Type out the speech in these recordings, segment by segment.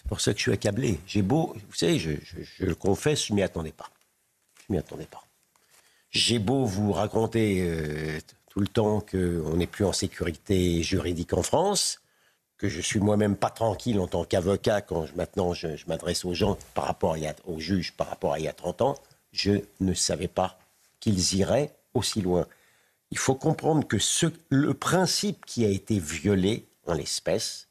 C'est pour ça que je suis accablé. J'ai beau, vous savez, je le confesse, je ne m'y attendais pas. J'ai beau vous raconter tout le temps qu'on n'est plus en sécurité juridique en France, que je suis moi-même pas tranquille en tant qu'avocat quand maintenant je m'adresse aux gens aux juges par rapport à il y a 30 ans, je ne savais pas qu'ils iraient aussi loin. Il faut comprendre que le principe qui a été violé en l'espèce,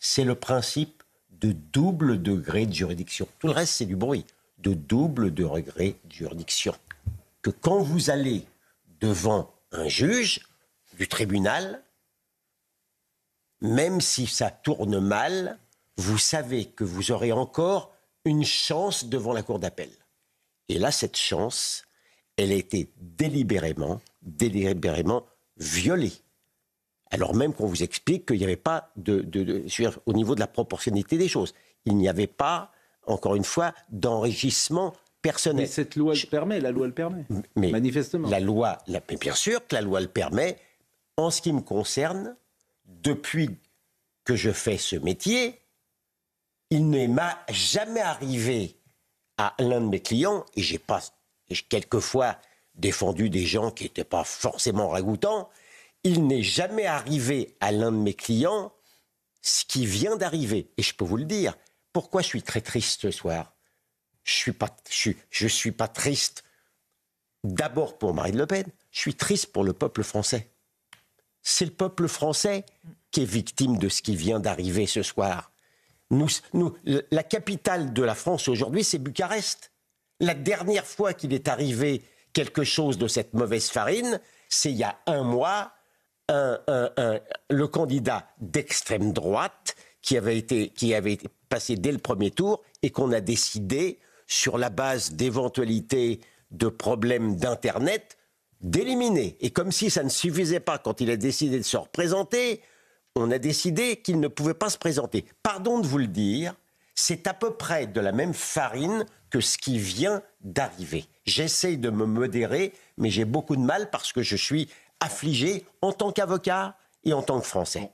c'est le principe de double degré de juridiction. Tout le reste, c'est du bruit. De double degré de juridiction. Que quand vous allez devant un juge du tribunal, même si ça tourne mal, vous savez que vous aurez encore une chance devant la cour d'appel. Et là, cette chance, elle a été délibérément violée. Alors même qu'on vous explique qu'il n'y avait pas au niveau de la proportionnalité des choses, il n'y avait pas, encore une fois, d'enrichissement personnel. Mais cette loi le permet, la loi le permet, manifestement. Mais bien sûr que la loi le permet. En ce qui me concerne, depuis que je fais ce métier, il ne m'a jamais arrivé à l'un de mes clients, et j'ai quelquefois défendu des gens qui n'étaient pas forcément ragoûtants, il n'est jamais arrivé à l'un de mes clients ce qui vient d'arriver. Et je peux vous le dire. Pourquoi je suis très triste ce soir ? Je suis pas triste d'abord pour Marine Le Pen, je suis triste pour le peuple français. C'est le peuple français qui est victime de ce qui vient d'arriver ce soir. La capitale de la France aujourd'hui, c'est Bucarest. La dernière fois qu'il est arrivé quelque chose de cette mauvaise farine, c'est il y a un mois, le candidat d'extrême droite qui avait été passé dès le premier tour et qu'on a décidé, sur la base d'éventualités de problèmes d'Internet, d'éliminer. Et comme si ça ne suffisait pas, quand il a décidé de se représenter, on a décidé qu'il ne pouvait pas se présenter. Pardon de vous le dire, c'est à peu près de la même farine que ce qui vient d'arriver. J'essaye de me modérer, mais j'ai beaucoup de mal parce que je suis affligé en tant qu'avocat et en tant que Français.